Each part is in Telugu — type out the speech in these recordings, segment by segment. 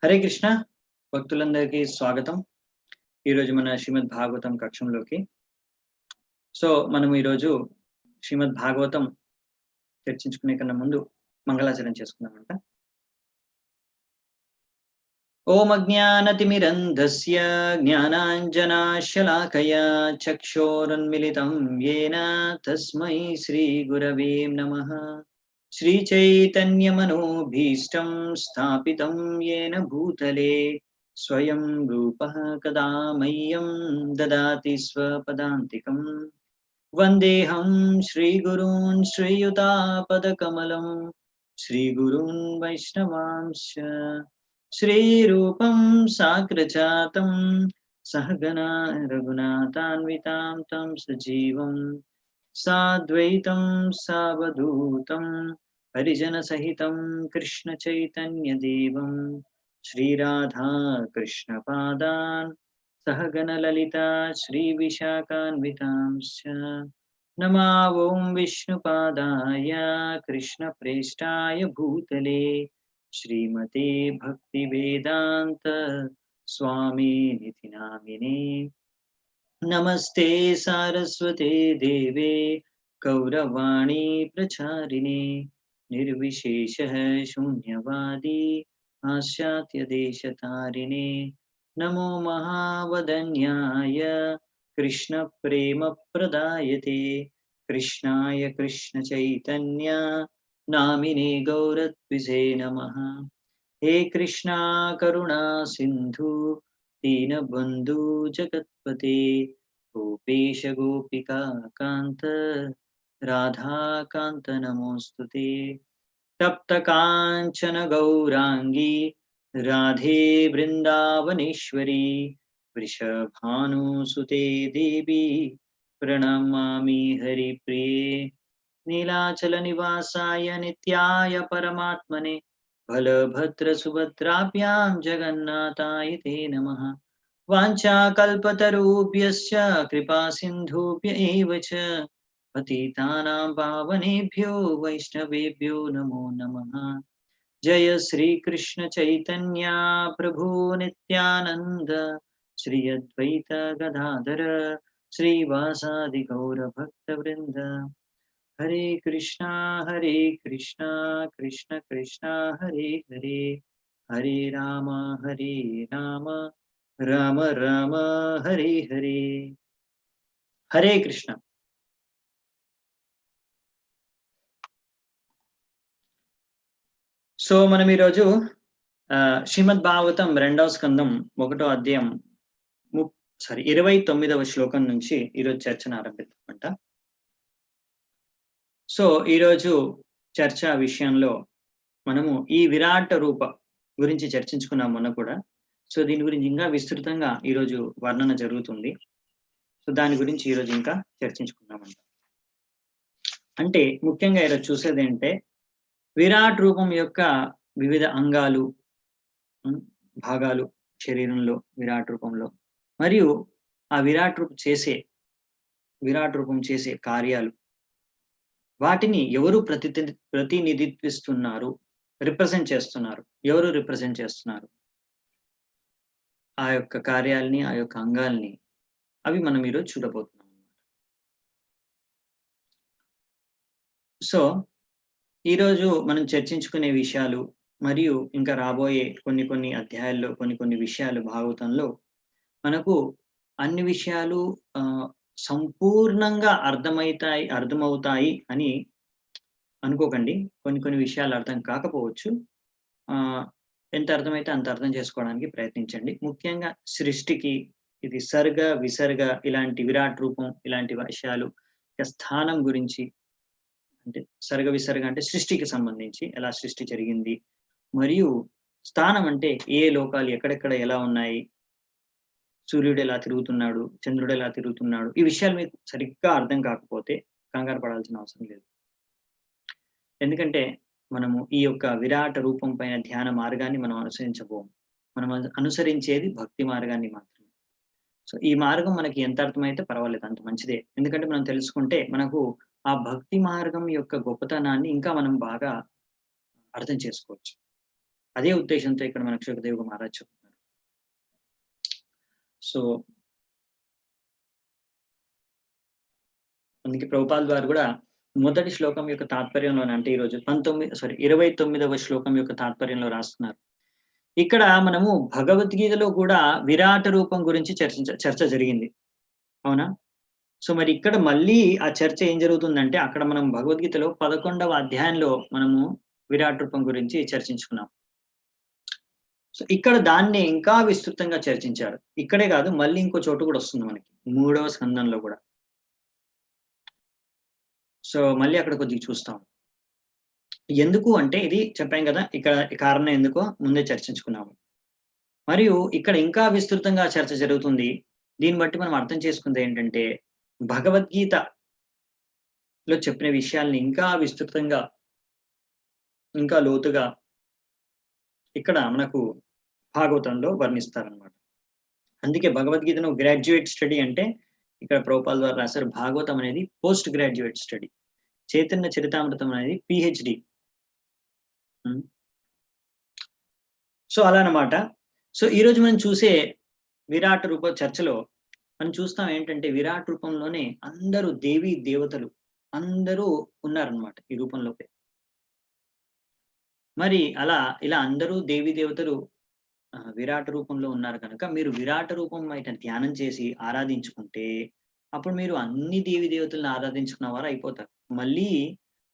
హరే కృష్ణ భక్తులందరికీ స్వాగతం. ఈరోజు మన శ్రీమద్ భాగవతం కక్షంలోకి. మనం ఈరోజు శ్రీమద్ భాగవతం చర్చించుకునే కన్నా ముందు మంగళాచరణ చేసుకుందామంట. ఓం అజ్ఞానతిమిరంధస్య జ్ఞానాంజనాశలాకయా చక్షోరున్మిలితం యేన తస్మై శ్రీ గురవే నమః. श्रीचैतन्यमनोभीष्टं स्थापितं येन भूतले स्वयं रूपः कदा मह्यं ददाति स्वपदान्तिकम्. वन्देऽहं श्रीगुरून् श्रीयुतापदकमलं श्रीगुरून् वैष्णवांश्च श्रीरूपं साग्रजातं सहगना रघुनाथान्वितां तं सजीवं साद्वैतं सावधूतं हरिजनसहितं कृष्णचैतन्यदेवं श्रीराधा कृष्णपादान् सहगणललिता श्रीविशाखान्वितांश्च नमा ॐ विष्णुपादाय कृष्णप्रेष्ठाय भूतले श्रीमते भक्तिवेदान्त स्वामिनिति नामिने. नमस्ते सारस्वते देवे गौरवाणी प्रचारिणे निर्विशेषः शून्यवादी पाश्चात्यदेशतारिणे नमो महावदन्याय कृष्णप्रेमप्रदायते कृष्णाय कृष्णचैतन्य नामिने गौरत्विजे नमः. हे कृष्णा करुणा सिन्धु दीनबन्धु जगत्पते गोपेश गोपिका कान्त राधाकान्त नमोऽस्तुते. तप्त काञ्चन गौराङ्गी राधे वृन्दावनेश्वरी वृषभानुसुते देवी प्रणमामि हरिप्रिये. नीलाचलनिवासाय नित्याय परमात्मने बलभद्रसुभद्राभ्यां जगन्नाथाय ते नमः. वाञ्छाकल्पतरुभ्यश्च कृपासिन्धुभ्य एव च पतितानां पावनेभ्यो वैष्णवेभ्यो नमो नमः. जय श्रीकृष्ण चैतन्य प्रभु नित्यानन्द श्री अद्वैत गदाधर श्रीवासादि गौरभक्तवृन्द. हरे कृष्णा कृष्ण कृष्ण हरे हरे हरे राम राम राम हरे हरे. హరే కృష్ణ. మనం ఈరోజు శ్రీమద్ భాగవతం 2వ స్కందం 1వ అధ్యాయం 29వ శ్లోకం నుంచి ఈరోజు చర్చను ఆరంభిద్దామంట. ఈరోజు చర్చ విషయంలో మనము ఈ విరాట రూప గురించి చర్చించుకున్నాం మొన్న కూడా. దీని గురించి ఇంకా విస్తృతంగా ఈరోజు వర్ణన జరుగుతుంది. దాని గురించి ఈరోజు ఇంకా చర్చించుకున్నామంట. అంటే ముఖ్యంగా ఈరోజు చూసేది ఏంటంటే విరాట్ రూపం యొక్క వివిధ అంగాలు, భాగాలు శరీరంలో విరాట్ రూపంలో, మరియు ఆ విరాట్ రూపం చేసే కార్యాలు, వాటిని ఎవరు ప్రతినిధిత్విస్తున్నారు, రిప్రజెంట్ చేస్తున్నారు, ఎవరు రిప్రజెంట్ చేస్తున్నారు ఆ యొక్క కార్యాలని, ఆ యొక్క అంగాల్ని, అవి మనం ఈరోజు చూడబోతున్నాం అన్నమాట. ఈరోజు మనం చర్చించుకునే విషయాలు మరియు ఇంకా రాబోయే కొన్ని అధ్యాయాల్లో కొన్ని విషయాలు భాగవతంలో మనకు అన్ని విషయాలు సంపూర్ణంగా అర్థమవుతాయి అని అనుకోకండి. కొన్ని విషయాలు అర్థం కాకపోవచ్చు. ఎంత అర్థమైతే అంత అర్థం చేసుకోవడానికి ప్రయత్నించండి. ముఖ్యంగా సృష్టికి ఇది సర్గ విసర్గ ఇలాంటి విరాట్ రూపం ఇలాంటి విషయాలు, స్థానం గురించి, అంటే సర్గ విసర్గ అంటే సృష్టికి సంబంధించి ఎలా సృష్టి జరిగింది, మరియు స్థానం అంటే ఏ లోకాలు ఎక్కడెక్కడ ఎలా ఉన్నాయి, సూర్యుడు ఎలా తిరుగుతున్నాడు, చంద్రుడు ఎలా తిరుగుతున్నాడు, ఈ విషయాలు మీకు సరిగ్గా అర్థం కాకపోతే కంగారు పడాల్సిన అవసరం లేదు. ఎందుకంటే మనము ఈ యొక్క విరాట రూపం పైన ధ్యాన మార్గాన్ని మనం అనుసరించబోము. మనం అనుసరించేది భక్తి మార్గాన్ని మాత్రమే. ఈ మార్గం మనకి ఎంత అర్థమైతే పర్వాలేదు, అంత మంచిదే. ఎందుకంటే మనం తెలుసుకుంటే మనకు ఆ భక్తి మార్గం యొక్క గొప్పతనాన్ని ఇంకా మనం బాగా అర్థం చేసుకోవచ్చు. అదే ఉద్దేశంతో ఇక్కడ మనకు సుఖదేవ్ మహారాజ్ చెప్తున్నారు. సో, అందుకే ప్రభుపాల్ వారు గూడా మొదటి శ్లోకం యొక్క తాత్పర్యంలోనే అంటే ఈరోజు 29వ శ్లోకం యొక్క తాత్పర్యంలో రాస్తున్నారు. ఇక్కడ మనము భగవద్గీతలో కూడా విరాట రూపం గురించి చర్చ జరిగింది. అవునా? సో, మరి ఇక్కడ మళ్ళీ ఆ చర్చ ఏం జరుగుతుందంటే, అక్కడ మనం భగవద్గీతలో 11వ అధ్యాయంలో మనము విరాట్ రూపం గురించి చర్చించుకున్నాం. సో, ఇక్కడ దాన్ని ఇంకా విస్తృతంగా చర్చించారు. ఇక్కడే కాదు మళ్ళీ ఇంకో చోట కూడా వస్తుంది మనకి. 3వ స్కందంలో కూడా. సో, మళ్ళీ అక్కడ కొద్దిగా చూస్తాం. ఎందుకు అంటే ఇది చెప్పాం కదా! ఇక్కడ కారణం ఎందుకో ముందే చర్చించుకున్నాము. మరియు ఇక్కడ ఇంకా విస్తృతంగా చర్చ జరుగుతుంది. దీన్ని బట్టి మనం అర్థం చేసుకుందేంటంటే, భగవద్గీతలో చెప్పిన విషయాల్ని ఇంకా విస్తృతంగా, ఇంకా లోతుగా ఇక్కడ మనకు భాగవతంలో వర్ణిస్తారనమాట. అందుకే భగవద్గీతను గ్రాడ్యుయేట్ స్టడీ అంటే, ఇక్కడ ప్రభుపాల్ వారు రాశారు. భాగవతం అనేది పోస్ట్ గ్రాడ్యుయేట్ స్టడీ. చైతన్య చరితామృతం అనేది పీహెచ్‌డీ. హ్మ్. సో, అలా అన్నమాట. సో, ఈరోజు మనం చూసే విరాట్ రూప చర్చలో మనం చూస్తాం ఏంటంటే, విరాట్ రూపంలోనే అందరూ దేవీ దేవతలు అందరూ ఉన్నారనమాట ఈ రూపంలోపే. మరి ఇలా అందరూ దేవీ దేవతలు విరాట రూపంలో ఉన్నారు కనుక, మీరు విరాట రూపం బయట ధ్యానం చేసి ఆరాధించుకుంటే, అప్పుడు మీరు అన్ని దేవీ దేవతలను ఆరాధించుకున్న వారు అయిపోతారు. మళ్ళీ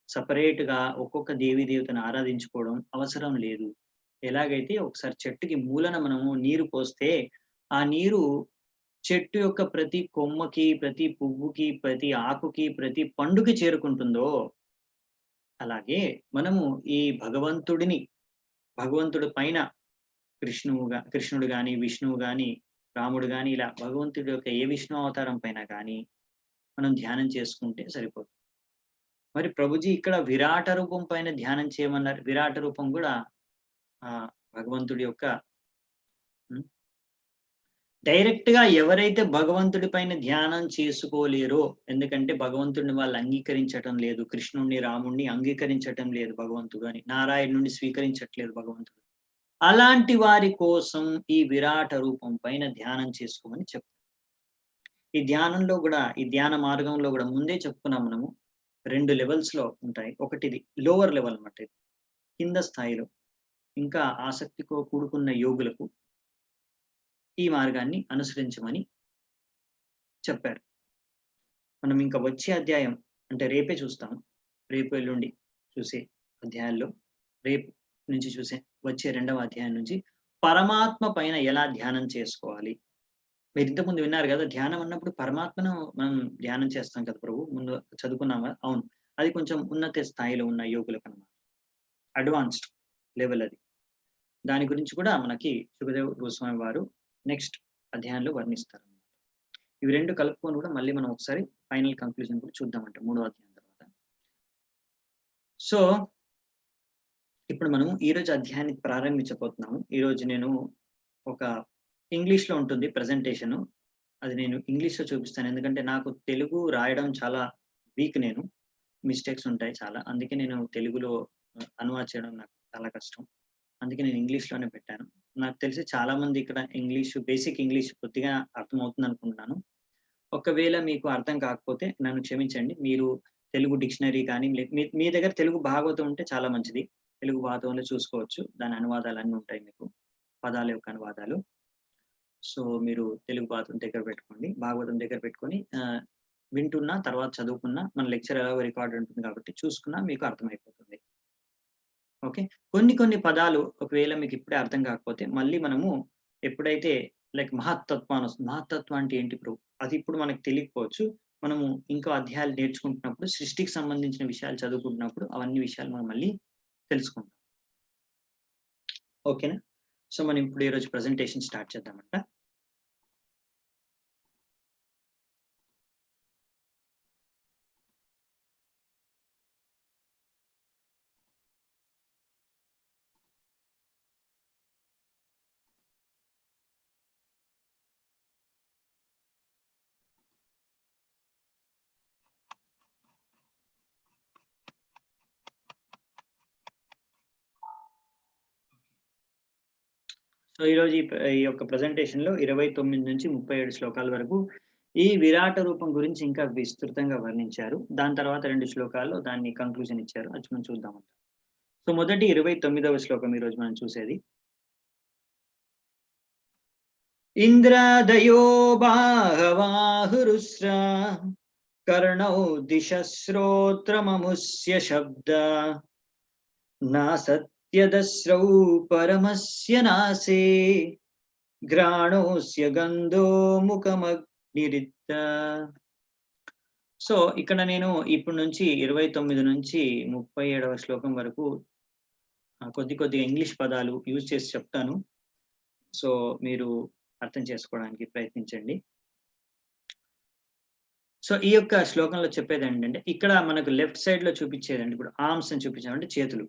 సెపరేట్‌గా ఒక్కొక్క దేవీ దేవతను ఆరాధించుకోవడం అవసరం లేదు. ఎలాగైతే ఒకసారి చెట్టుకి మూలన మనము నీరు పోస్తే, ఆ నీరు చెట్టు యొక్క ప్రతి కొమ్మకి, ప్రతి పువ్వుకి, ప్రతి ఆకుకి, ప్రతి పండుకి చేరుకుంటుందో, అలాగే మనము ఈ భగవంతుడి పైన కృష్ణుడు గాని, విష్ణువు గాని, రాముడు గాని ఇలా భగవంతుడి యొక్క ఏ విష్ణు అవతారం పైన గాని మనం ధ్యానం చేసుకుంటే సరిపోతుంది. మరి ప్రభుజీ ఇక్కడ విరాట రూపం పైన ధ్యానం చేయమన్నారు. విరాట రూపం గూడా భగవంతుడి యొక్క హ్మ్. డైరెక్ట్‌గా ఎవరైతే భగవంతుడి పైన ధ్యానం చేసుకోలేరో, ఎందుకంటే భగవంతుడిని వాళ్ళు అంగీకరించటం లేదు. కృష్ణుడిని, రాముడిని అంగీకరించటం లేదు భగవంతుడు అని. నారాయణుడిని స్వీకరించట్లేదు భగవంతుడు. అలాంటి వారి కోసం ఈ విరాట రూపం పైన ధ్యానం చేసుకోమని చెప్తారు. ఈ ధ్యాన మార్గంలో గూడా ముందే చెప్పుకున్నాం మనము. 2 లెవెల్స్‌లో ఉంటాయి. ఒకటిది లోవర్ లెవెల్ అన్నమాట ఇది. కింద స్థాయిలో ఇంకా ఆసక్తితో కూడుకున్న యోగులకు ఈ మార్గాన్ని అనుసరించమని చెప్పారు. మనం ఇంకా వచ్చే అధ్యాయం అంటే రేపే చూస్తాం. రేపు, ఎల్లుండి చూసే అధ్యాయాల్లో రేపు నుంచి చూసే వచ్చే 2వ అధ్యాయం నుంచి పరమాత్మ పైన ఎలా ధ్యానం చేసుకోవాలి. మీరు ఇంతకుముందు విన్నారు గదా! ధ్యానం అన్నప్పుడు పరమాత్మను మనం ధ్యానం చేస్తాం కదా! ముందు చదువుకున్నాం గదా! అవును. అది కొంచెం ఉన్నత స్థాయిలో ఉన్న యోగులకనమాట. అడ్వాన్స్డ్ లెవెల్ అది. దాని గురించి కూడా మనకి సుఖదేవ్ గోస్వామి వారు నెక్స్ట్ అధ్యాయంలో వర్ణిస్తారనమాట. ఇవి 2 కలుపుకొని కూడా మళ్ళీ మనం ఒకసారి ఫైనల్ కంక్లూజన్ కూడా చూద్దామంట 3వ అధ్యాయం తర్వాత. సో, ఇప్పుడు మనం ఈరోజు అధ్యాయాన్ని ప్రారంభించబోతున్నాము. ఈరోజు నేను ఒక ఇంగ్లీష్‌లో ఉంటుంది ప్రెజెంటేషను. అది నేను ఇంగ్లీష్‌లో చూపిస్తాను. ఎందుకంటే నాకు తెలుగు రాయడం చాలా వీక్ నేను. మిస్టేక్స్ ఉంటాయి చాలా. అందుకే నేను తెలుగులో అనువాదం చేయడం నాకు చాలా కష్టం. అందుకే నేను ఇంగ్లీష్‌లోనే పెట్టాను. నాకు తెలిసి చాలా మంది ఇక్కడ బేసిక్ ఇంగ్లీష్ కొద్దిగా అర్థమవుతుందనుకుంటున్నాను. ఒకవేళ మీకు అర్థం కాకపోతే నన్ను క్షమించండి. మీరు తెలుగు డిక్షనరీ కానీ మీ మీ దగ్గర తెలుగు భాగవతం ఉంటే చాలా మంచిది. తెలుగు భాగవతంలో చూసుకోవచ్చు. దాని అనువాదాలన్నీ ఉంటాయి మీకు. పదాల యొక్క అనువాదాలు. సో, మీరు తెలుగు భాగవతం దగ్గర పెట్టుకోండి. భాగవతం దగ్గర పెట్టుకొని వింటున్నా, తర్వాత చదువుకున్నా మన లెక్చర్ ఎలాగో రికార్డ్ ఉంటుంది కాబట్టి చూసుకున్నా మీకు అర్థమైపోతుంది. ఓకే. కొన్ని పదాలు ఒకవేళ మీకు ఇప్పుడే అర్థం కాకపోతే మళ్ళీ మనము ఎప్పుడైతే లైక్ మహత్తత్వం అంటే ఏంటి బ్రో? అది ఇప్పుడు మనకు తెలియకపోవచ్చు. మనము ఇంకో అధ్యాయాలు నేర్చుకుంటున్నప్పుడు సృష్టికి సంబంధించిన విషయాలు చదువుకుంటున్నప్పుడు అవన్నీ విషయాలు మనం మళ్ళీ తెలుసుకుందాం. ఓకేనా? సో, మనం ఇప్పుడు ఈరోజు ప్రెజెంటేషన్ స్టార్ట్ చేద్దామంట. సో, ఈరోజు ఈ యొక్క ప్రెజెంటేషన్‌లో 29-37 శ్లోకాల వరకు ఈ విరాట రూపం గురించి ఇంకా విస్తృతంగా వర్ణించారు. దాని తర్వాత 2 శ్లోకాల్లో దాన్ని కంక్లూజన్ ఇచ్చారు. అది మనం చూద్దాం. సో, మొదటి 29వ శ్లోకం ఈరోజు మనం చూసేది. ఇంద్రాదయో బాహవాహురుస్రా కర్ణౌ దిశశ్రోత్రమముస్య శబ్ద నాసత్యదస్రౌ పరమస్య నాసే ఘ్రాణోస్య గంధో ముఖమగ్నిరిత్త. సో, ఇక్కడ నేను ఇప్పటి నుంచి 29 నుంచి 37వ శ్లోకం వరకు కొద్దిగా ఇంగ్లీష్ పదాలు యూజ్ చేసి చెప్తాను. సో, మీరు అర్థం చేసుకోవడానికి ప్రయత్నించండి. సో, ఈ యొక్క శ్లోకంలో చెప్పేదేంటంటే, ఇక్కడ మనకు లెఫ్ట్ సైడ్‌లో చూపించేదండి, ఇప్పుడు ఆర్మ్స్ అని చూపించామంటే చేతులు.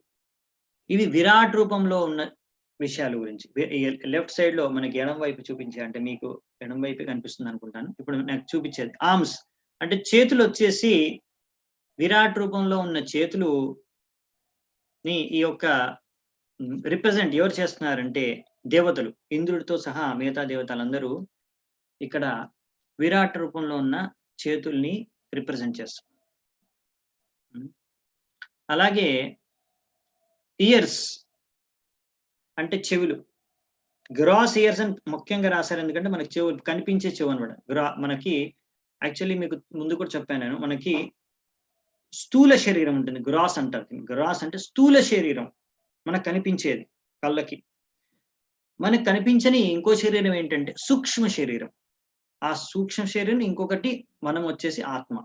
ఇవి విరాట్ రూపంలో ఉన్న విషయాల గురించి. లెఫ్ట్ సైడ్‌లో మనకి ఎడమ వైపు చూపించే, అంటే మీకు ఎడమ వైపే కనిపిస్తుంది అనుకుంటాను. ఇప్పుడు నాకు చూపించేది ఆర్మ్స్ అంటే చేతులొచ్చేసి విరాట్ రూపంలో ఉన్న చేతులుని ఈ యొక్క రిప్రజెంట్ ఎవరు చేస్తున్నారంటే దేవతలు. ఇంద్రుడితో సహా మిగతా దేవతలందరూ ఇక్కడ విరాట్ రూపంలో ఉన్న చేతుల్ని రిప్రజెంట్ చేస్తున్నారు. అలాగే ఇయర్స్ అంటే చెవులు. గ్రాస్ ఇయర్స్ అని ముఖ్యంగా రాశారు. ఎందుకంటే మనకి చెవులు కనిపించే చెవు అనమాట. మనకి యాక్చువల్లీ మీకు ముందు కూడా చెప్పాను నేను. మనకి స్థూల శరీరం ఉంటుంది. గ్రాస్ అంటారు. గ్రాస్ అంటే స్థూల శరీరం. మనకు కనిపించేది కళ్ళకి. మనకు కనిపించని ఇంకో శరీరం ఏంటంటే సూక్ష్మ శరీరం. ఆ సూక్ష్మ శరీరం ఇంకొకటి మనం వచ్చేసి ఆత్మ.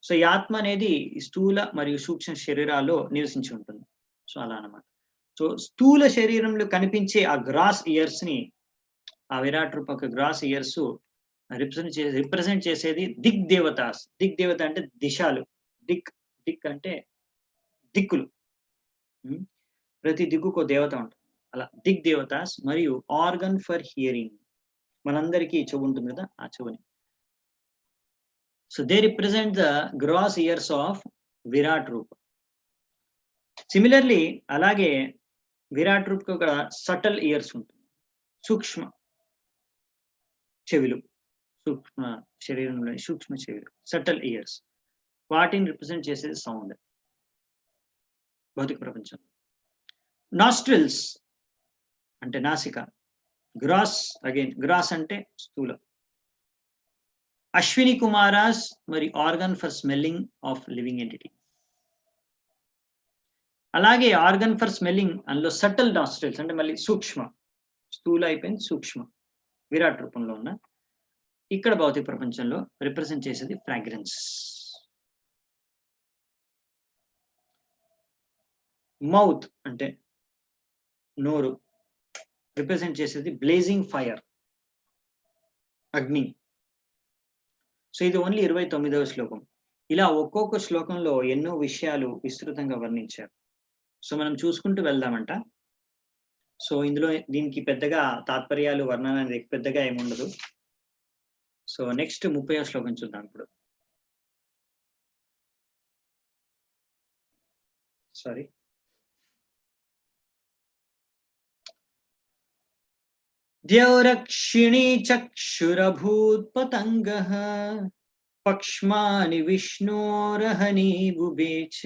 సో, ఈ ఆత్మ అనేది స్థూల మరియు సూక్ష్మ శరీరాల్లో నివసించి ఉంటుంది. సో, అలా అన్నమాట. సో, స్థూల శరీరంలో కనిపించే ఆ గ్రాస్ ఇయర్స్‌ని, ఆ విరాట్ రూపక గ్రాస్ ఇయర్స్ రిప్రజెంట్ చేసేది దిగ్దేవతాస్. దిగ్దేవత అంటే దిశాలు. దిక్ అంటే దిక్కులు. ప్రతి దిక్కుకో దేవత ఉంటుంది. అలా దిగ్దేవతాస్ మరియు ఆర్గన్ ఫర్ హియరింగ్. మనందరికీ చెవు ఉంటుంది కదా, ఆ చెవుని. So, they represent the gross ears of Virat Rupa. Similarly అలాగే విరాట్ రూపకు కూడా సటల్ ఇయర్స్ ఉంటుంది. సూక్ష్మ చెవులు. సూక్ష్మ శరీరంలో సూక్ష్మ చెవులు, సటల్ ఇయర్స్. వాటిని రిప్రజెంట్ చేసేది సౌండ్ భౌతిక ప్రపంచం. నాస్ట్రిల్స్ అంటే నాసిక. గ్రాస్ గ్రాస్ అంటే స్థూలం. అశ్విని కుమారాస్ మరి organ for smelling of living entity. అలాగే ఆర్గన్ ఫర్ స్మెల్లింగ్ అందులో సటల్ నాస్ట్రిల్స్ అంటే మళ్ళీ సూక్ష్మ. స్థూల అయిపోయింది సూక్ష్మ. విరాట్ రూపంలో ఉన్న ఇక్కడ భౌతిక ప్రపంచంలో రిప్రజెంట్ చేసేది ఫ్రాగ్రెన్స్. మౌత్ అంటే నోరు రిప్రజెంట్ చేసేది బ్లేజింగ్ ఫైర్, అగ్ని. సో, ఇది ఓన్లీ 29వ శ్లోకం. ఇలా ఒక్కొక్క శ్లోకంలో ఎన్నో విషయాలు విస్తృతంగా వర్ణించారు. సో, మనం చూసుకుంటూ వెళ్దామంట. సో, ఇందులో దీనికి పెద్దగా తాత్పర్యాలు వర్ణన అనేది పెద్దగా ఏముండదు. సో, నెక్స్ట్ 30వ శ్లోకం చూద్దాం ఇప్పుడు. సారీ. ద్యౌరక్షిణీ చక్షురభూత్ పతంగః పక్ష్మాని విష్ణోరహనీ బుభేచ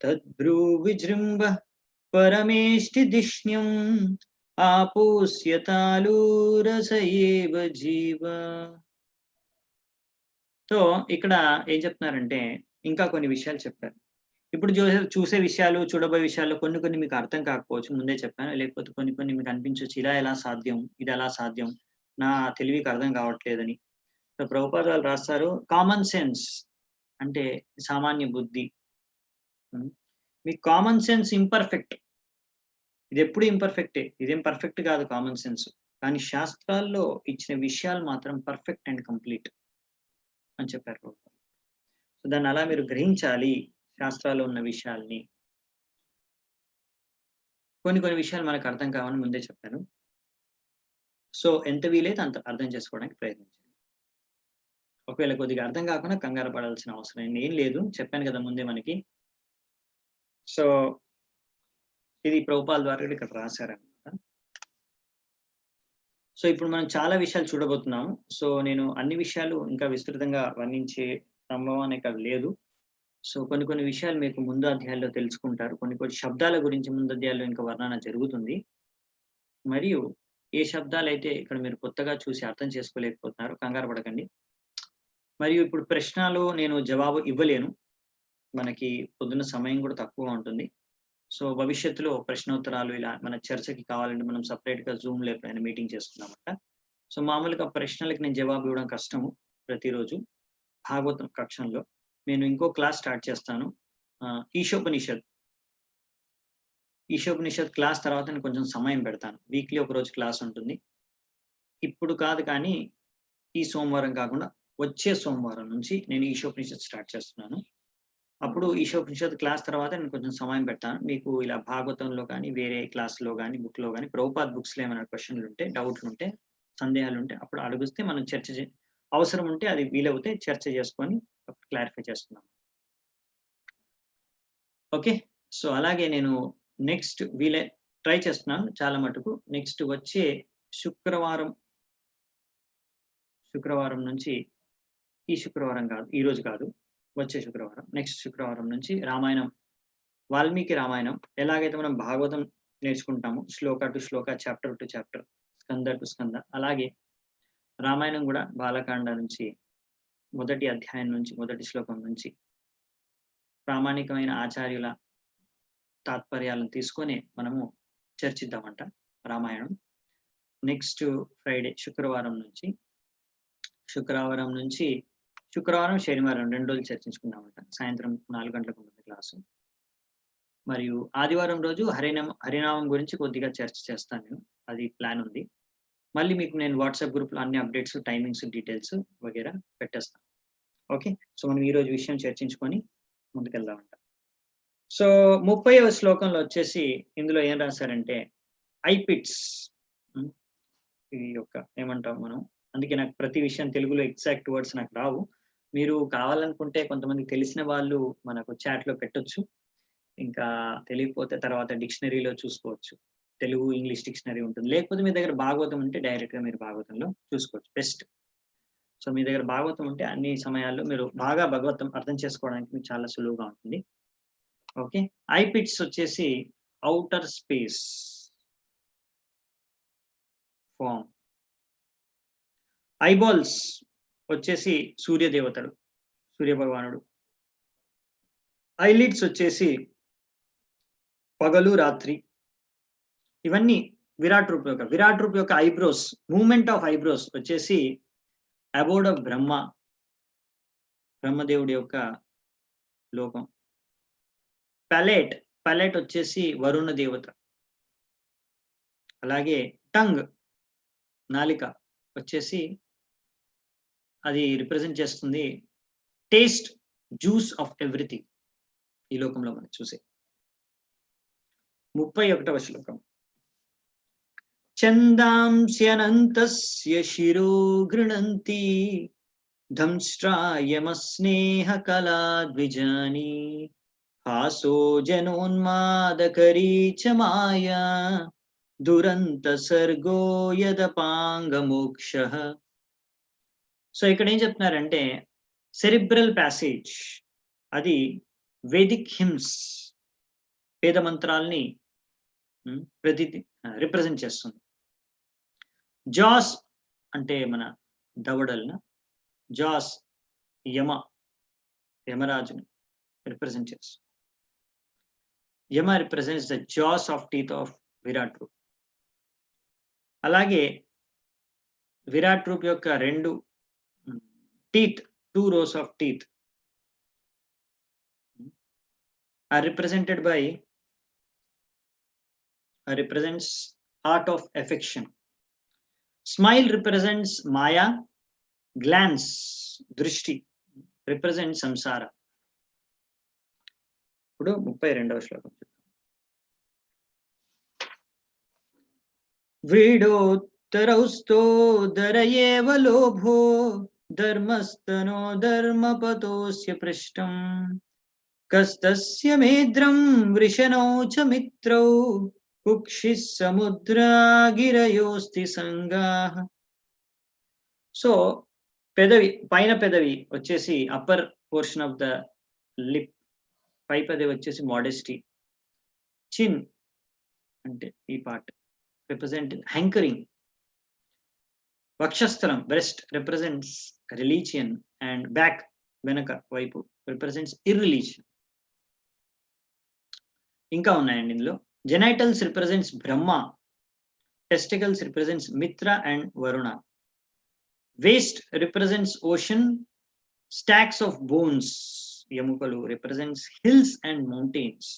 తద్భ్రూ విజృంభః పరమేష్టి దిష్ణ్యం ఆపోస్యతాలూరస ఏవ జీవ. సో, ఇక్కడ ఏం చెప్తున్నారంటే ఇంకా కొన్ని విషయాలు చెప్పారు. ఇప్పుడు చూసే విషయాలు, చూడబోయే విషయాల్లో కొన్ని మీకు అర్థం కాకపోవచ్చు. ముందే చెప్పాను. లేకపోతే కొన్ని మీకు అనిపించొచ్చు. ఇలా ఎలా సాధ్యం? ఇది ఎలా సాధ్యం? నా తెలివికి అర్థం కావట్లేదని. సో, ప్రభుపాద వాళ్ళు రాస్తారు, కామన్ సెన్స్ అంటే సామాన్య బుద్ధి. మీ కామన్ సెన్స్ ఇంపర్ఫెక్ట్. ఇది ఎప్పుడు ఇంపర్ఫెక్టే. ఇదేం పర్ఫెక్ట్ కాదు కామన్ సెన్స్. కానీ శాస్త్రాల్లో ఇచ్చిన విషయాలు మాత్రం పర్ఫెక్ట్ అండ్ కంప్లీట్ అని చెప్పారు ప్రభుపాద. సో, దాన్ని అలా మీరు గ్రహించాలి. శాస్త్రాల్లో ఉన్న విషయాల్ని. కొన్ని విషయాలు మనకు అర్థం కావని ముందే చెప్పాను. సో, ఎంత వీలైతే అంత అర్థం చేసుకోవడానికి ప్రయత్నించండి. ఒకవేళ కొద్దిగా అర్థం కాకుండా కంగారు పడాల్సిన అవసరం ఏం లేదు. చెప్పాను కదా ముందే మనకి. సో, ఇది ప్రభుపాద ద్వారా ఇక్కడ రాశారనమాట. సో, ఇప్పుడు మనం చాలా విషయాలు చూడబోతున్నాము. సో, నేను అన్ని విషయాలు ఇంకా విస్తృతంగా వర్ణించే సంభవం ఇక్కడ లేదు. సో, కొన్ని కొన్ని విషయాలు మీకు ముందు అధ్యాయాల్లో తెలుసుకుంటారు. కొన్ని కొన్ని శబ్దాల గురించి ముందు అధ్యాయాల్లో ఇంకా వర్ణన జరుగుతుంది. మరియు ఏ శబ్దాలైతే ఇక్కడ మీరు కొత్తగా చూసి అర్థం చేసుకోలేకపోతున్నారో కంగారు పడకండి. మరియు ఇప్పుడు ప్రశ్నలు నేను జవాబు ఇవ్వలేను. మనకి పొద్దున్న సమయం కూడా తక్కువగా ఉంటుంది. సో, భవిష్యత్తులో ప్రశ్నోత్తరాలు ఇలా మన చర్చకి కావాలంటే మనం సెపరేట్‌గా జూమ్‌లో ఎప్పుడైనా మీటింగ్ చేసుకుందామంట. సో, మామూలుగా ప్రశ్నలకి నేను జవాబు ఇవ్వడం కష్టము ప్రతిరోజు. భాగవతం కక్షంలో. నేను ఇంకో క్లాస్ స్టార్ట్ చేస్తాను. ఈశోపనిషత్. ఈశోపనిషత్ క్లాస్ తర్వాత నేను కొంచెం సమయం పెడతాను. వీక్లీ ఒకరోజు క్లాస్ ఉంటుంది. ఇప్పుడు కాదు కానీ, ఈ సోమవారం కాకుండా వచ్చే సోమవారం నుంచి నేను ఈశోపనిషత్ స్టార్ట్ చేస్తున్నాను. అప్పుడు ఈశోపనిషత్ క్లాస్ తర్వాత నేను కొంచెం సమయం పెడతాను. మీకు ఇలా భాగవతంలో కానీ, వేరే క్లాస్‌లో గానీ, బుక్‌లో గానీ, ప్రభుపాద్ బుక్స్‌లో ఏమైనా క్వెషన్‌లుంటే, డౌట్‌లుంటే, సందేహాలుంటే అప్పుడు అడిగిస్తే మనం చర్చ అవసరం ఉంటే అది వీలవుతే చర్చ చేసుకొని క్లారిఫై చేసుకుందాం. ఓకే. సో, అలాగే నేను నెక్స్ట్ ట్రై చేస్తున్నాను చాలా మటుకు. నెక్స్ట్ వచ్చే శుక్రవారం నుంచి ఈ శుక్రవారం కాదు, ఈరోజు కాదు. వచ్చే శుక్రవారం. నెక్స్ట్ శుక్రవారం నుంచి రామాయణం, వాల్మీకి రామాయణం ఎలాగైతే మనం భాగవతం నేర్చుకుంటామో shloka to shloka, chapter to chapter, Skanda to Skanda, అలాగే రామాయణం కూడా బాలకాండ నుంచి మొదటి అధ్యాయం నుంచి, మొదటి శ్లోకం నుంచి ప్రామాణికమైన ఆచార్యుల తాత్పర్యాలను తీసుకొని మనము చర్చిద్దామంట రామాయణం. నెక్స్ట్ ఫ్రైడే శుక్రవారం నుంచి శుక్రవారం, శనివారం 2 రోజులు చర్చించుకుందామంట. సాయంత్రం 4 గంటలకు ఉంటుంది క్లాసు. మరియు ఆదివారం రోజు హరినామం గురించి కొద్దిగా చర్చ చేస్తాను నేను. అది ప్లాన్ ఉంది. మళ్ళీ మీకు నేను వాట్సాప్ గ్రూప్‌లో అన్ని అప్డేట్స్, టైమింగ్స్, డీటెయిల్స్ వగైరా పెట్టేస్తాను. ఓకే. సో, మనం ఈరోజు విషయం చర్చించుకొని ముందుకెళ్దామంట. సో, 30వ శ్లోకంలో వచ్చేసి ఇందులో ఏం రాశారంటే ఐపిట్స్. ఈ యొక్క ఏమంటాం మనం, అందుకే నాకు ప్రతి విషయం తెలుగులో ఎగ్జాక్ట్ వర్డ్స్ నాకు రావు. మీరు కావాలనుకుంటే కొంతమందికి తెలిసిన వాళ్ళు మనకు చాట్‌లో పెట్టొచ్చు. ఇంకా తెలియకపోతే తర్వాత డిక్షనరీలో చూసుకోవచ్చు. తెలుగు, ఇంగ్లీష్ డిక్షనరీ ఉంటుంది. లేకపోతే మీ దగ్గర భాగవతం ఉంటే డైరెక్ట్‌గా మీరు భాగవతంలో చూసుకోవచ్చు. బెస్ట్. సో, మీ దగ్గర భాగవతం ఉంటే అన్ని సమయాల్లో మీరు బాగా భగవతం అర్థం చేసుకోవడానికి మీకు చాలా సులువుగా ఉంటుంది. ఓకే. ఐపిట్స్ వచ్చేసి ఔటర్ స్పేస్ ఫార్మ్. ఐబాల్స్ వచ్చేసి సూర్యదేవతలు, సూర్యభగవానుడు. ఐలిడ్స్ వచ్చేసి పగలు, రాత్రి. ఇవన్నీ విరాట్ రూప్ యొక్క ఐబ్రోస్, మూవ్‌మెంట్ ఆఫ్ ఐబ్రోస్ వచ్చేసి అబోర్డ్ ఆఫ్ బ్రహ్మదేవుడి యొక్క లోకం. ప్యాలెట్ వచ్చేసి వరుణ దేవత. అలాగే టంగ్, నాలిక వచ్చేసి అది రిప్రజెంట్ చేస్తుంది టేస్ట్, జ్యూస్ ఆఫ్ ఎవ్రీథింగ్ ఈ లోకంలో మనం చూసే. 31వ శ్లోకం. ఛందాంస్యనంతస్య శిరో గృణంతి దంష్ట్రాయమస్నేహ కళా ద్విజాని హాసో జనోన్మాదకరీ చ మాయా దురంత సర్గో యదపాంగమోక్షః. సో, ఇక్కడ ఏం చెప్తున్నారంటే సెరిబ్రల్ ప్యాసేజ్, అది వేదిక్ హిమ్స్, వేద మంత్రాల్ని రిప్రజెంట్ చేస్తుంది. జాస్ అంటే మన దవడలను, జాస్ యమరాజుని రిప్రజెంట్ చేస్తుంది. Yama represents the jaws of teeth of Virat Rup. అలాగే విరాట్ రూప్ యొక్క 2 teeth, 2 rows of teeth are represents heart of affection. Smile represents Maya. Glance, Drishti, represents samsara. ఇప్పుడు 32వ శ్లోకం. వీడోత్తరౌస్తో దరయేవ లోభో ధర్మస్తనో ధర్మపతోస్య పృష్టం కస్తస్య మేద్రం వృషణో చ మిత్రౌ కుక్షిः సముద్రా గిరయోస్తి సంగాః. సో పెదవి, పైన పెదవి వచ్చేసి upper portion of the lip, పై పెదవి వచ్చేసి మోడెస్టీ. చిన్ అంటే ఈ పార్ట్ రిప్రజెంట్ హ్యాంకరింగ్. వక్షస్థలం breast represents religion, and back వెనక వైపు రిప్రజెంట్స్ ఇర్రిలీజియన్. ఇంకా ఉన్నాయండి ఇందులో. Genitals represents Brahma, testicles represents Mitra and Varuna. Waist represents ocean, stacks of bones ఎముకలు రిప్రజెంట్స్ హిల్స్ అండ్ మౌంటైన్స్.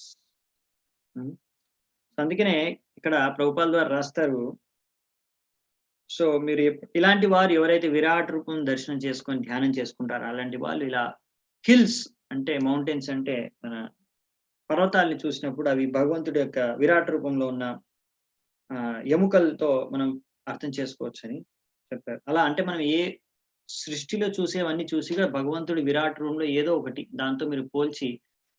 అందుకనే ఇక్కడ ప్రభుపాల్ ద్వారా రాస్తారు. సో మీరు ఇలాంటి వారు ఎవరైతే విరాట్ రూపం దర్శనం చేసుకొని ధ్యానం చేసుకుంటారో అలాంటి వాళ్ళు ఇలా హిల్స్ అంటే మౌంటైన్స్ అంటే మన పర్వతాల్ని చూసినప్పుడు అవి భగవంతుడి యొక్క విరాట్ రూపంలో ఉన్న ఎముకలతో మనం అర్థం చేసుకోవచ్చు అని చెప్పారు. అలా అంటే మనం ఏ సృష్టిలో చూసేవన్నీ చూసి కూడా భగవంతుడి విరాట్ రూపంలో ఏదో ఒకటి దాంతో మీరు పోల్చి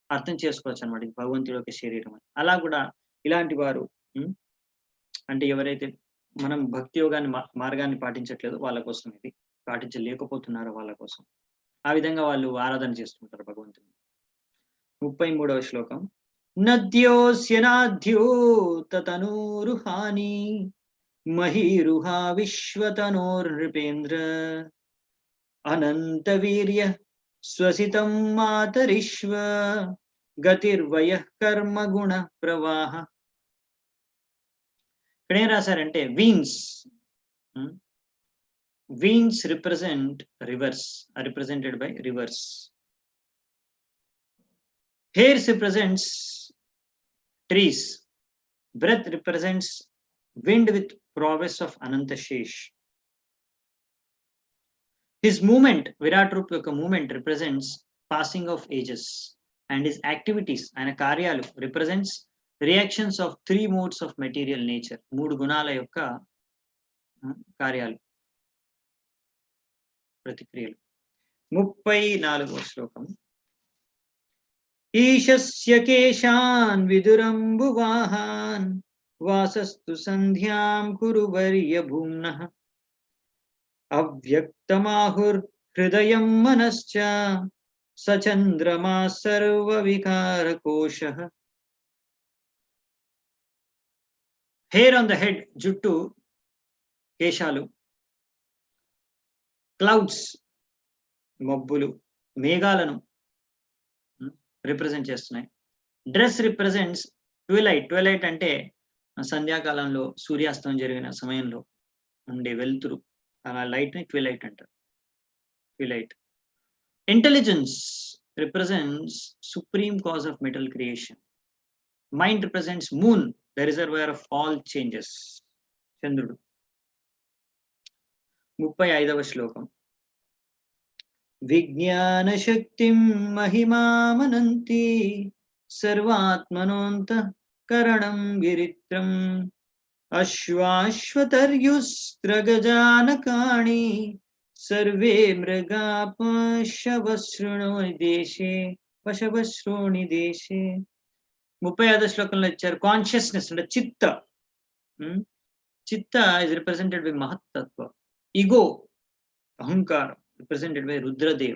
అర్థం చేసుకోవచ్చు అనమాట. ఇది భగవంతుడి యొక్క శరీరం అని. అలా కూడా ఇలాంటి వారు అంటే ఎవరైతే మనం భక్తి యోగాన్ని మార్గాన్ని పాటించట్లేదు వాళ్ళ కోసం, ఇది పాటించలేకపోతున్నారో వాళ్ళ కోసం ఆ విధంగా వాళ్ళు ఆరాధన చేస్తుంటారు భగవంతుని. 33వ శ్లోకం. నద్యోస్యనాద్యూతతనూరుహాని మహీరుహా విశ్వతనోర్నృపేంద్ర అనంతవీర్య స్వసితం మాతరిష్వ గతిర్వయః కర్మగుణ ప్రవాహ. ఇక్కడ ఏం రాశారంటే veins. Veins represent rivers, or represented by rivers. Hairs represents trees. Breath represents wind with prowess of Anantashesh. His movement, Virat Rupa యొక్క movement represents passing of ages, and his activities, ఆయన కార్యాలు represents reactions of 3 modes of material nature. 3 గుణాల యొక్క కార్యాలు, ప్రతిక్రియలు. 34వ శ్లోకం. ఈశస్య కేశాన్ విదురంబువాహాన్ వాసస్తు సంధ్యాం కురు వర్య భూమ్నః అవ్యక్తమాహుర్ హృదయం మనశ్చ సచంద్రమా సర్వ వికారకోశః. హెయిర్ ఆన్ ద హెడ్, జుట్టు, కేశాలు. క్లౌడ్స్, మబ్బులు, మేఘాలను రిప్రజెంట్ చేస్తున్నాయి. Dress represents twilight. ట్విలైట్ అంటే సంధ్యాకాలంలో సూర్యాస్తం జరిగిన సమయంలో ఉండే వెలుతురు, అలా లైట్ ని ట్విలైట్ అంటారు. Twilight. Intelligence represents supreme cause of metal creation. Mind represents moon, the reservoir of all changes, చంద్రుడు. 35వ శ్లోకం. విజ్ఞాన శక్తిం మహిమామనంతి సర్వాత్మనోంతఃకరణం గిరిత్రం అశ్వాశ్వతర్యుస్త్రగజానకాణి సర్వే మృగా పశవశృణోని దేశే. 35వ శ్లోకంలో ఇచ్చారు కాన్షియస్నెస్ అంటే చిత్త. చిత్త ఇస్ రిప్రజెంటెడ్ బై మహత్తత్వ. ఈగో, అహంకారం, represented by Rudradev.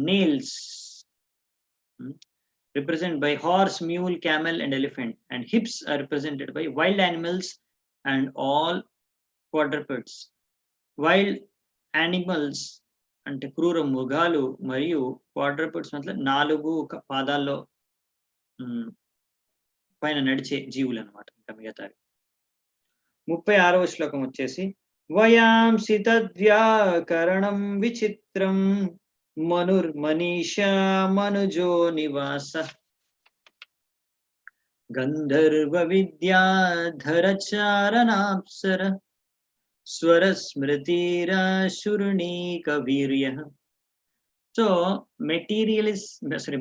Nails represented by horse, mule, camel and elephant, and hips are represented by wild animals and all quadrupeds. Wild animals అంటే క్రూర మృగాలు మరియు క్వాడ్రూపెడ్స్ అంటే 4 పాదాల్లో పైన నడిచే జీవులు అన్నమాట. ఇంకా మిగతావి. 36వ శ్లోకం వచ్చేసి వయాంసి తద్వ్యాకరణం విచిత్రం మనుర్మనీషా మనుజో నివాస గంధర్వ విద్యాధరచారణాప్సర స్వరస్మృతిరాశుర్ణీక వీర్య. So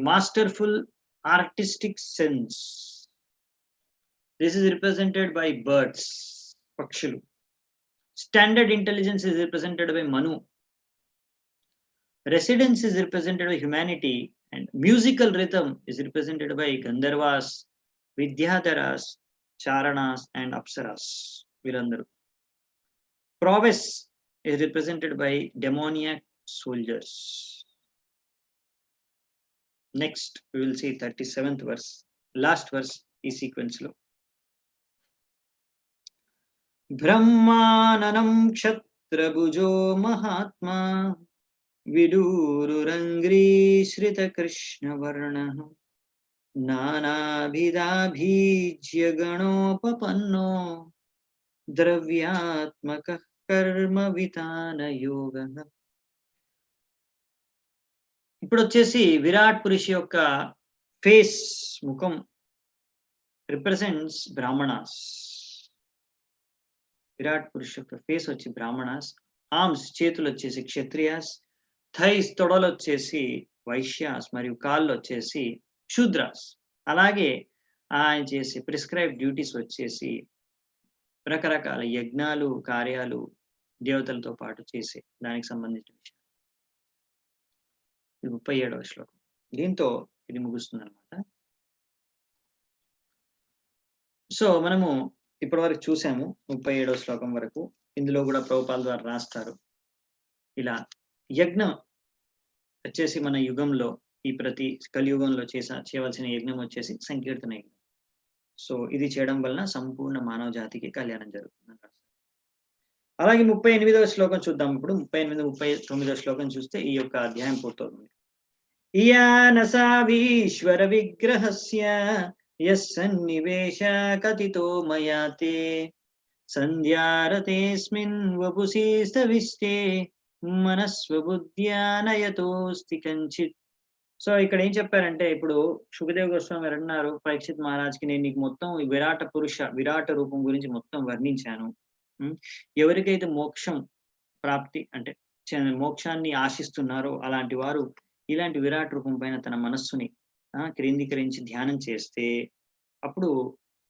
masterful artistic sense. This is represented by birds, పక్షులు. Standard intelligence is represented by Manu. Residence is represented by humanity, and musical rhythm is represented by Gandharvas, Vidyadharas, Charanas and Apsaras వీరందరూ. Prowess is represented by demoniac soldiers. Next we will see 37th verse, last verse ఈ సీక్వెన్స్ లో. బ్రహ్మాననం క్షత్రభుజో మహాత్మా విడూరురంగ్రీశ్రిత కృష్ణవర్ణః నానాభిధాభీజ్య గణోపపన్నో ద్రవ్యాత్మకః కర్మ వితాన యోగః. ఇప్పుడు వచ్చేసి విరాట్ పురుషు యొక్క ఫేస్, ముఖం రిప్రజెంట్స్ బ్రాహ్మణాస్. విరాట్ పురుషు యొక్క ఫేస్ వచ్చి బ్రాహ్మణాస్, ఆర్మ్స్ చేతులు వచ్చేసి క్షత్రియాస్, థైస్ తొడలు వచ్చేసి వైశ్యాస్, మరియు కాళ్ళు వచ్చేసి శూద్రాస్. అలాగే ఆయన చేసే ప్రిస్క్రైబ్ డ్యూటీస్ వచ్చేసి రకరకాల యజ్ఞాలు, కార్యాలు దేవతలతో పాటు చేసే దానికి సంబంధించిన విషయం. ఇది 37వ శ్లోకం. దీంతో ఇది ముగుస్తుంది అనమాట. సో మనము ఇప్పటి వరకు చూసాము 37వ శ్లోకం వరకు. ఇందులో కూడా ప్రభుపాల్ ద్వారా రాస్తారు. ఇలా యజ్ఞం వచ్చేసి మన యుగంలో, ఈ ప్రతి కలియుగంలో చేయవలసిన యజ్ఞం వచ్చేసి సంకీర్తన యజ్ఞం. సో ఇది చేయడం వలన సంపూర్ణ మానవ జాతికి కళ్యాణం జరుగుతుంది. అలాగే 38వ శ్లోకం చూద్దాం. ఇప్పుడు 38, 39వ శ్లోకం చూస్తే ఈ యొక్క అధ్యాయం పూర్తవుతుంది. ఈశ్వర విగ్రహస్య యస్సన్నివేశ కథితో మయా తే సంధ్యారతేస్మిన్ వపుసి స్తవిష్టే మనస్వబుద్ధ్యా నయతోస్తి కంచిత్. సో ఇక్కడ ఏం చెప్పారంటే, ఇప్పుడు సుఖదేవ్ గోస్వామి గారు అన్నారు పరీక్షిత్ మహారాజ్కి, నేను నీకు మొత్తం విరాట రూపం గురించి మొత్తం వర్ణించాను. ఎవరికైతే మోక్షం ప్రాప్తి అంటే మోక్షాన్ని ఆశిస్తున్నారో అలాంటి వారు ఇలాంటి విరాట్ రూపం పైన తన మనస్సుని కేంద్రీకరించి ధ్యానం చేస్తే అప్పుడు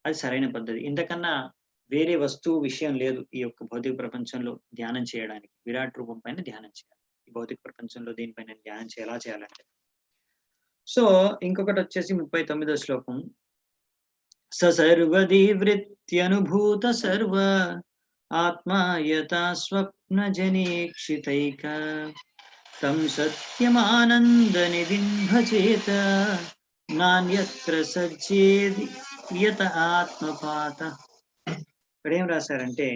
అది సరైన పద్ధతి. ఇంతకన్నా వేరే వస్తువు విషయం లేదు ఈ యొక్క భౌతిక ప్రపంచంలో ధ్యానం చేయడానికి. విరాట్ రూపం పైన ధ్యానం చేయాలి. ఈ భౌతిక ప్రపంచంలో దీనిపైన ధ్యానం ఎలా చేయాలంటే, సో ఇంకొకటి వచ్చేసి 39వ శ్లోకం. సర్వదివృత్యనుభూత సర్వ ఆత్మా యథా స్వప్న జనేక్షితైక తం సత్యమానంద నిధిం భజేత నాన్యత్ర సజ్జేది యత ఆత్మపాత. ఇక్కడ ఏం రాశారంటే,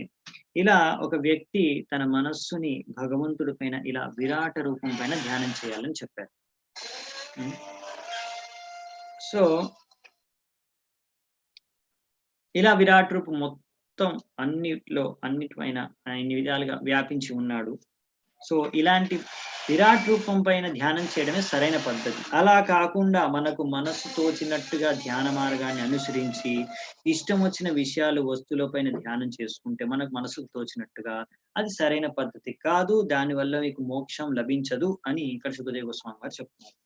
ఇలా ఒక వ్యక్తి తన మనస్సుని భగవంతుడి పైన ఇలా విరాట రూపం పైన ధ్యానం చేయాలని చెప్పారు. సో ఇలా విరాట్ రూపం మొత్తం అన్నిటిపైన అన్ని విధాలుగా వ్యాపించి ఉన్నాడు. సో ఇలాంటి విరాట్ రూపం పైన ధ్యానం చేయడమే సరైన పద్ధతి. అలా కాకుండా మనకు మనసు తోచినట్టుగా ధ్యాన మార్గాన్ని అనుసరించి ఇష్టం వచ్చిన విషయాలు, వస్తువుల పైన ధ్యానం చేసుకుంటే మనకు మనసుకు తోచినట్టుగా అది సరైన పద్ధతి కాదు. దానివల్ల మీకు మోక్షం లభించదు అని ఇక్కడ సుఖదేవ గోస్వామి గారు చెప్తున్నారు.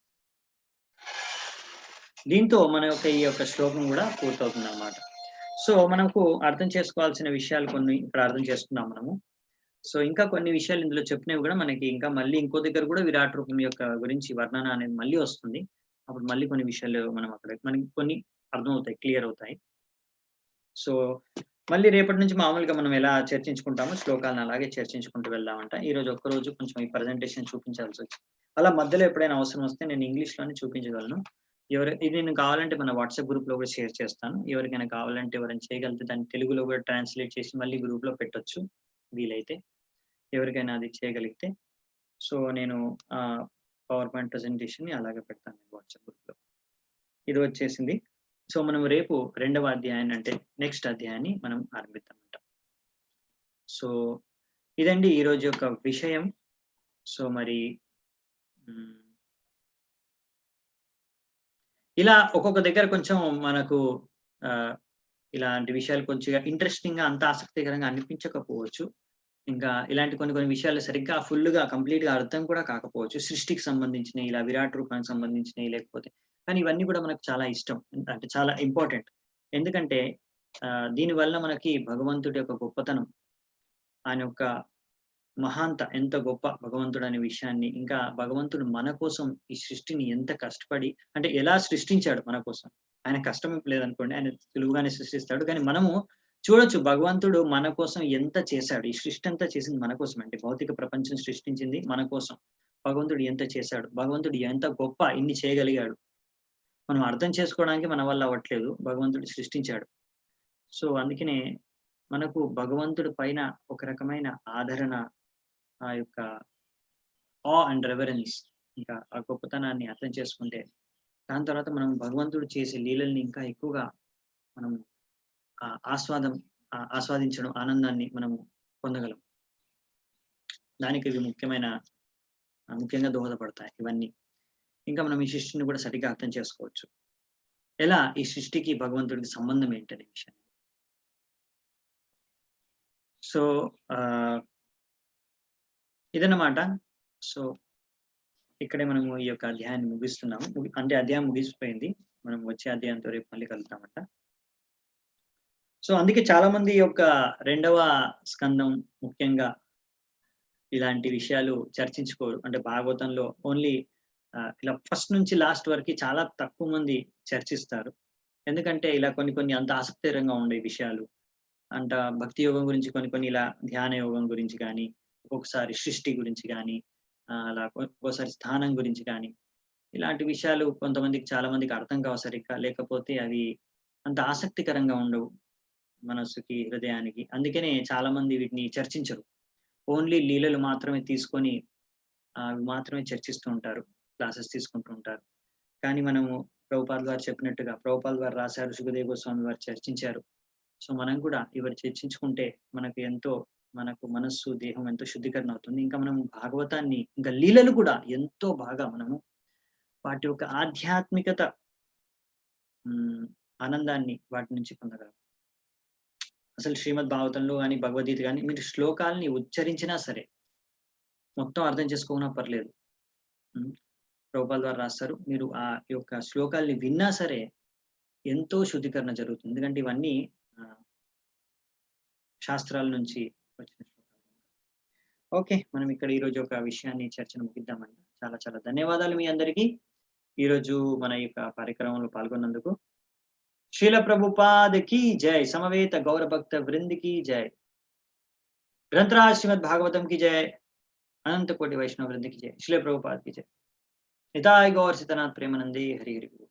దీంతో మన యొక్క ఈ యొక్క శ్లోకం కూడా పూర్తవుతుంది అన్నమాట. సో మనకు అర్థం చేసుకోవాల్సిన విషయాలు కొన్ని ఇప్పుడు అర్థం చేసుకున్నాం మనము. సో ఇంకా కొన్ని విషయాలు ఇందులో చెప్పినవి కూడా మనకి ఇంకా మళ్ళీ ఇంకో దగ్గర కూడా విరాట్ రూపం యొక్క గురించి వర్ణన అనేది మళ్ళీ వస్తుంది. అప్పుడు మళ్ళీ కొన్ని విషయాలు మనం అక్కడ మనకి కొన్ని అర్థమవుతాయి, క్లియర్ అవుతాయి. సో మళ్ళీ రేపటి నుంచి మామూలుగా మనం ఎలా చర్చించుకుంటామో శ్లోకాలను అలాగే చర్చించుకుంటూ వెళ్దామంట. ఈ రోజు ఒక్కరోజు కొంచెం ఈ ప్రజెంటేషన్ చూపించాల్సి వచ్చింది. అలా మధ్యలో ఎప్పుడైనా అవసరం వస్తే నేను ఇంగ్లీష్ లోనే చూపించగలను. ఇది నేను కావాలంటే మన వాట్సాప్ గ్రూప్ లో కూడా షేర్ చేస్తాను. ఎవరికైనా కావాలంటే ఎవరైనా చేయగలిగితే దాన్ని తెలుగులో కూడా ట్రాన్స్లేట్ చేసి మళ్ళీ గ్రూప్ లో పెట్టొచ్చు వీలైతే, ఎవరికైనా అది చేయగలిగితే. సో నేను పవర్ పాయింట్ ప్రెజెంటేషన్ ని అలాగే పెడతాను వాట్సాప్ గ్రూప్ లో. ఇది వచ్చేసింది. సో మనం రేపు 2వ అధ్యాయాన్ని అంటే నెక్స్ట్ అధ్యాయాన్ని మనం ఆరంభిద్దామంట. సో ఇదండి ఈ రోజు యొక్క విషయం. సో మరి ఇలా ఒక్కొక్క దగ్గర కొంచెం మనకు ఇలాంటి విషయాలు కొంచెం ఇంట్రెస్టింగ్ గా అంత ఆసక్తికరంగా అనిపించకపోవచ్చు. ఇంకా ఇలాంటి కొన్ని విషయాలు సరిగ్గా ఫుల్గా కంప్లీట్ గా అర్థం కూడా కాకపోవచ్చు. సృష్టికి సంబంధించినవి, ఇలా విరాట్ రూపానికి సంబంధించినవి లేకపోతే, కానీ ఇవన్నీ కూడా మనకు చాలా ఇష్టం, అంటే చాలా ఇంపార్టెంట్. ఎందుకంటే దీనివల్ల మనకి భగవంతుడి యొక్క గొప్పతనం, ఆయన యొక్క మహాంత ఎంత గొప్ప భగవంతుడు అనే విషయాన్ని, ఇంకా భగవంతుడు మన కోసం ఈ సృష్టిని ఎంత కష్టపడి అంటే ఎలా సృష్టించాడు మన కోసం ఆయన కష్టం లేదనుకోండి. ఆయన సులువుగానే సృష్టిస్తాడు. కానీ మనము చూడొచ్చు భగవంతుడు మన కోసం ఎంత చేశాడు. ఈ సృష్టి అంతా చేసింది మన కోసం అండి. భౌతిక ప్రపంచం సృష్టించింది మన కోసం. భగవంతుడు ఎంత చేశాడు. భగవంతుడు ఎంత గొప్ప ఇన్ని చేయగలిగాడు. మనం అర్థం చేసుకోవడానికి మన వల్ల అవ్వట్లేదు. భగవంతుడు సృష్టించాడు. సో, అందుకనే మనకు భగవంతుడి పైన ఒక రకమైన ఆదరణ, ఆ యొక్క అండ్ రెవరెన్స్, ఇంకా ఆ గొప్పతనాన్ని అర్థం చేసుకుంటే, దాని తర్వాత మనం భగవంతుడు చేసే లీలల్ని ఇంకా ఎక్కువగా మనం ఆస్వాదం ఆస్వాదించడం, ఆనందాన్ని మనము పొందగలం. దానికి ఇవి ముఖ్యంగా దోహదపడతాయి ఇవన్నీ. ఇంకా మనం ఈ సృష్టిని కూడా సరిగ్గా అర్థం చేసుకోవచ్చు. ఎలా ఈ సృష్టికి భగవంతుడికి సంబంధం ఏంటనే విషయాన్ని. సో, ఇదన్నమాట. సో, ఇక్కడే మనము ఈ యొక్క అధ్యాయాన్ని ముగిస్తున్నాము. అంటే అధ్యాయం ముగిసిపోయింది. మనం వచ్చే అధ్యాయంతో రేపు మళ్ళీ కలుద్దామంట. సో, అందుకే చాలా మంది ఈ యొక్క 2వ స్కందం ముఖ్యంగా ఇలాంటి విషయాలు చర్చించుకోరు. అంటే భాగవతంలో ఓన్లీ ఇలా ఫస్ట్ నుంచి లాస్ట్ వరకి చాలా తక్కువ మంది చర్చిస్తారు. ఎందుకంటే ఇలా కొన్ని అంత ఆసక్తికరంగా ఉండే విషయాలు. భక్తి యోగం గురించి కొన్ని ఇలా ధ్యాన యోగం గురించి గానీ, ఒక్కొక్కసారి సృష్టి గురించి గానీ, అలా ఒక్కోసారి స్థానం గురించి గానీ, ఇలాంటి విషయాలు చాలా మందికి అర్థం కావు సరిగ్గా. లేకపోతే అవి అంత ఆసక్తికరంగా ఉండవు మనస్సుకి, హృదయానికి. అందుకనే చాలా మంది వీటిని చర్చించరు. ఓన్లీ లీలలు మాత్రమే తీసుకొని అవి మాత్రమే చర్చిస్తూ ఉంటారు. క్లాసెస్ తీసుకుంటూ ఉంటారు. కానీ మనము ప్రభుపాదుల వారు చెప్పినట్టుగా ప్రభుపాదుల వారు రాశారు, సుఖదేవ్ గోస్వామి వారు చర్చించారు. సో, మనం కూడా ఇవన్నీ చర్చించుకుంటే మనకు మనస్సు, దేహం ఎంతో శుద్ధీకరణ అవుతుంది. ఇంకా మనం భాగవతాన్ని, ఇంకా లీలలు కూడా ఎంతో బాగా మనము వాటి యొక్క ఆధ్యాత్మికత ఆనందాన్ని వాటి నుంచి పొందగలం. అసలు శ్రీమద్ భాగవతంలో గాని, భగవద్గీత గాని మీరు శ్లోకాల్ని ఉచ్చరించినా సరే, మొత్తం అర్థం చేసుకోకున్నా పర్లేదు. ప్రభుపాదుల వారు రాస్తారు. మీరు ఆ యొక్క శ్లోకాల్ని విన్నా సరే ఎంతో శుద్ధీకరణ జరుగుతుంది. ఎందుకంటే ఇవన్నీ శాస్త్రాల నుంచి వచ్చిన శ్లోకాలు. ఓకే. మనం ఇక్కడ ఈరోజు ఒక విషయాన్ని చర్చను ముగిద్దామండి. చాలా చాలా ధన్యవాదాలు మీ అందరికీ. ఈరోజు మన యొక్క కార్యక్రమంలో పాల్గొన్నందుకు. శ్రీల ప్రభుపాద్ की जय, समवेत गौर भक्त वृंद की जय, ग्रंथराज श्रीमद् भागवतम की जय, अनंत कोटि वैष्णव वृंद की जय, श्रील प्रभुपाद की जय। निताय गौर सीतानाथ प्रेमानंदे हरि हरि।